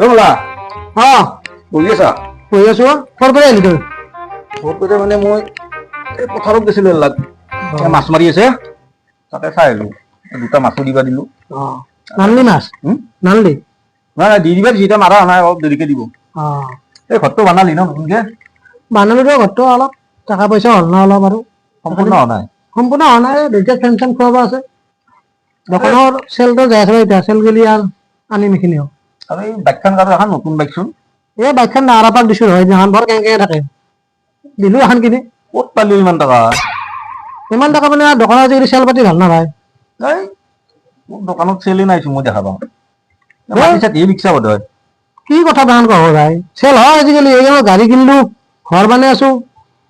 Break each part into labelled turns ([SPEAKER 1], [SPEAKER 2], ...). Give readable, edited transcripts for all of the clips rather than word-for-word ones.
[SPEAKER 1] ৰমলা
[SPEAKER 2] বহি আছা?
[SPEAKER 1] বহি আছো ক'ৰ পৰা আহিলি তই?
[SPEAKER 2] ঘৰতে মানে মই এই পথাৰত গৈছিলো এলাক মাছ মাৰি আছে তাতে চাই আহিলো দুটা মাছো দিবা দিলো
[SPEAKER 1] নাললি মাছ নাললি
[SPEAKER 2] নাই নাই দি দিবা যিটা মাৰা নাই অলপ দেৰিকে দিব এই ঘৰটো বনালি ন নতুনকে
[SPEAKER 1] বানালো তই ঘৰটো অলপ টকা পইচা হ'ল না অলপ আৰু
[SPEAKER 2] সম্পূৰ্ণ হোৱা নাই
[SPEAKER 1] সম্পূৰ্ণ হোৱা নাই দুইটা ফেন চেন খুৱাব আছে দোকানৰ চেলটো যাই আছে এতিয়া চেল গেলি আৰু আনিম এইখিনিও
[SPEAKER 2] আৰু এই বাইকখন কাৰো এখন নতুন বাইকচোন
[SPEAKER 1] এই বাইকখন নাৰাপাক দিছো হয় এখন ভৰ কেনেকে থাকে দিলো এখন কিনি
[SPEAKER 2] ক'ত পালি ইমান টকা
[SPEAKER 1] ইমান টকা মানে দোকানত আজিকালি চেল পাতি ভাল না ভাই
[SPEAKER 2] এই মোৰ দোকানত চেলেই নাইছো মই দেখা পাওঁ মাটি চাটি বিকছা বোধ হয়
[SPEAKER 1] কি কথা তাহান কব ভাই চেল হয় আজিকালি এই গাড়ী কিনিলো ঘৰ বনাই আছো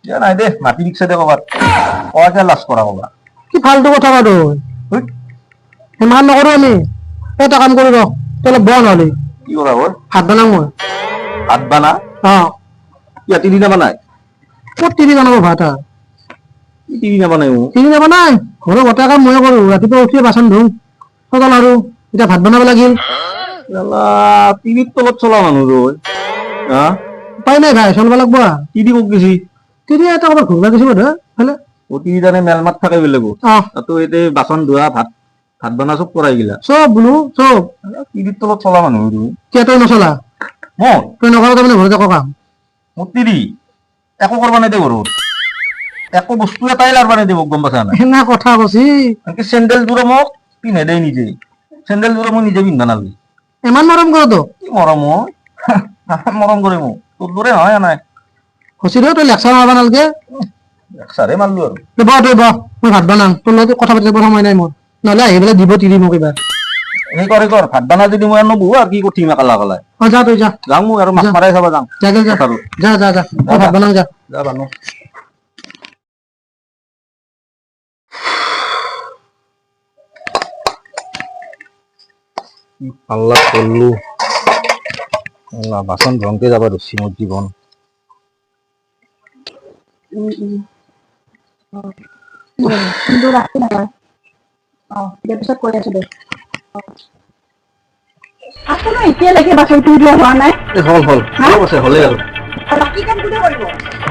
[SPEAKER 2] দিয়া নাই দে মাটি বিকছা দে ক'ৰবাত কয়াকে লাজ কৰা ক'বা
[SPEAKER 1] কি ফাল্টু কথা কয় তই সিমান নকৰো আমি এটা কাম কৰো ৰ তই অলপ বেয়া নহলি
[SPEAKER 2] কি কৰা হয়
[SPEAKER 1] ভাত বনাম মই
[SPEAKER 2] ভাত বানা ইয়াত তিৰি নাবানাই
[SPEAKER 1] ক'ত তিৰি বনাব ভাত আৰু
[SPEAKER 2] তিৰি নাবানাই মোৰ
[SPEAKER 1] তিৰি নবনাই ঘৰৰ গোটেই কাম ময়ে কৰো ৰাতিপুৱা উঠি বাচন ধুওঁ সজাল আৰু এতিয়া ভাত বনাব লাগিল
[SPEAKER 2] তিৰিৰ তলত চলা মানুহ ৰৈ হা
[SPEAKER 1] উপায় নাই ভাই চলিব লাগব
[SPEAKER 2] তিৰি ক'ত গেছি
[SPEAKER 1] তিৰি এটা ক'ৰবাত ঘূৰিব গৈছে বোধ হয়
[SPEAKER 2] তিৰি তানে মেলমাত থাকে বেলেগত তো এতিয়া বাচন ধোৱা ভাত ভাত বনা চব কৰাই গিলা
[SPEAKER 1] চব বোলো চব
[SPEAKER 2] তিৰিৰ তলত চলা মানুহ
[SPEAKER 1] কিয় তই নচলা
[SPEAKER 2] মই
[SPEAKER 1] তই নকৰা তাৰমানে ঘৰত একো কাম
[SPEAKER 2] মোৰ তিৰি একো কৰবা নাই দে ঘৰত একো বস্তু এটাই লাৰবা নাই দে মোক গম পাইছা নাই
[SPEAKER 1] সেনা কথা কৈছি
[SPEAKER 2] আনকি চেণ্ডেলযোৰে মোক পিন্ধে দেই নিজে চেণ্ডেলযোৰে মই নিজে পিন্ধবা নালাগে
[SPEAKER 1] ইমান মৰম কৰ তো
[SPEAKER 2] কি মৰম মৰম কৰে মোক তোৰ দৰে নহয় নাই
[SPEAKER 1] হচি দে তই লেকচাৰ মাৰবা নালগে
[SPEAKER 2] একচাৰে মাৰলো আৰু
[SPEAKER 1] তই বহ মই ভাত বনাম তোৰ লগত কথা পাতিব সময় নাই মোৰ নহ'লে আহি পেলাই দিব তিৰি মোক এইবাৰ
[SPEAKER 2] এই কৰ ভাত বনা যদি মই নবহো আৰু কি কৰিম একালা একালাই
[SPEAKER 1] যা তই যা
[SPEAKER 2] যাওঁ মই আৰু মাছ মাৰাই চাবা যাওঁ
[SPEAKER 1] যা মই ভাত বনাম যা
[SPEAKER 2] যা বানো পাল্লা করলু বাসন ধংকে যাবা রসি মোর জীবন
[SPEAKER 3] কিন্তু রাখি না পিছত কৰি আছো দে আসলে এতিয়ালৈকে বাচন ধুই দিয়া হোৱা নাই
[SPEAKER 2] হল অলপ আছে হলে আৰু
[SPEAKER 3] বাকী কাম কোনে কৰিব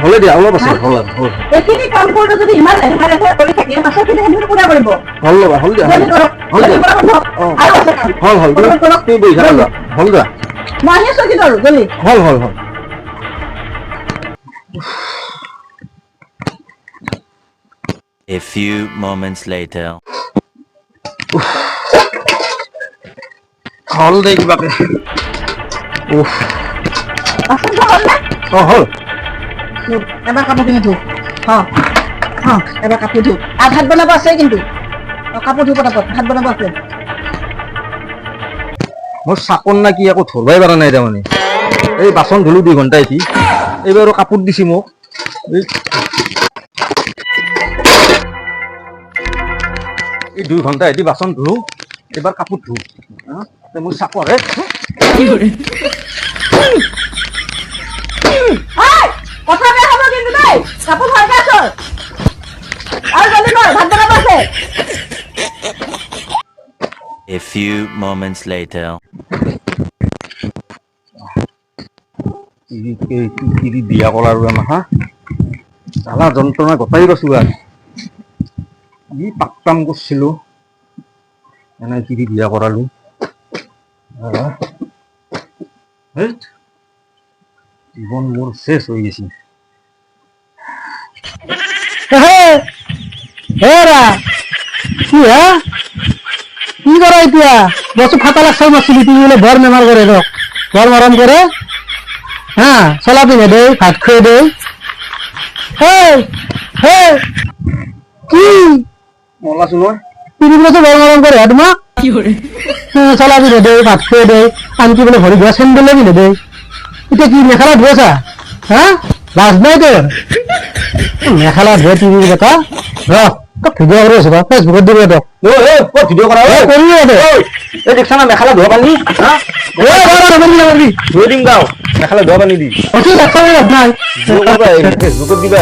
[SPEAKER 2] হলে দিয়া অলপ আছে হল আৰু
[SPEAKER 3] এইখিনি কাম কৰোঁতে যদি ইমান লেহেৰা লেহেৰা কৰি থাকে বাচনখিনি সেইখিনি কোনে কৰিব
[SPEAKER 2] হল ল'বা হল দিয়া হল তুমি বহি থাকা যা হল যা
[SPEAKER 3] মই আহি আছো কিন্তু আৰু জলদি
[SPEAKER 2] হল
[SPEAKER 4] A few moments later.
[SPEAKER 2] হল দে কিবাকে
[SPEAKER 3] বাচনটো হ'ল নে
[SPEAKER 2] হল
[SPEAKER 3] এবাৰ কাপোৰখিনি ধু এবাৰ কাপোৰ ধু আৰু ভাত বনাব আছে কিন্তু কাপোৰ ধু পটাপট ভাত বনাব আছে
[SPEAKER 2] মোৰ চাকন না কি একো ধৰবাই পাৰা নাই তাৰমানে এই বাচন ধুলো 2 ঘণ্টা এটি এইবাৰ কাপোৰ দিছি মোক এই 2 ঘণ্টা এটি বাচন ধুলো এবাৰ কাপোৰ ধু মোৰ চাকৰে
[SPEAKER 3] কথা বেয়া হ'ব কিন্তু দেই কাপোৰ ভালকে আছ আৰু জলদি কৰ ভাত বনাব আছে
[SPEAKER 4] A few moments later.
[SPEAKER 2] বিয়া কৰাৰ হা জ্বালা যন্ত্ৰণা গোটাই গৈছো আৰু কি পাক-কাম কৰিছিলো এনে কিৰি বিয়া কৰালো জীৱন মোৰ শেষ হৈ গৈছে
[SPEAKER 1] কি কৰা এতিয়া বস্তু ফাটা লাগছে মাছলি তুমি বোলে বৰ বেমাৰ কৰে ৰ বৰ মৰম কৰে হা চলা পিন্ধে দে ভাত খুৱাই দে কি
[SPEAKER 2] মলা চোন
[SPEAKER 1] তিনি বছৰ বৰ মৰম কৰে তোমাক চলা পিন্ধে দে ভাত খুৱাই দে আনকি বোলে ভৰি ধোৱা চেণ্ডেলে পিন্ধে দে এতিয়া কি মেখেলা ধুৱাইছা হা লাজ নাই তোৰ মেখেলা ধুৱাই তিনিৰ কথা ৰ ভিডিঅ' কৰি আছো ফেচবুকত দিব তোক
[SPEAKER 2] ভিডিঅ' কৰা দেখছা না মেখেলা ধোৱা পানী ধুই দিম গাঁও মেখেলা ধোৱা পানী দি
[SPEAKER 1] নাই
[SPEAKER 2] ফেচবুকত দিবা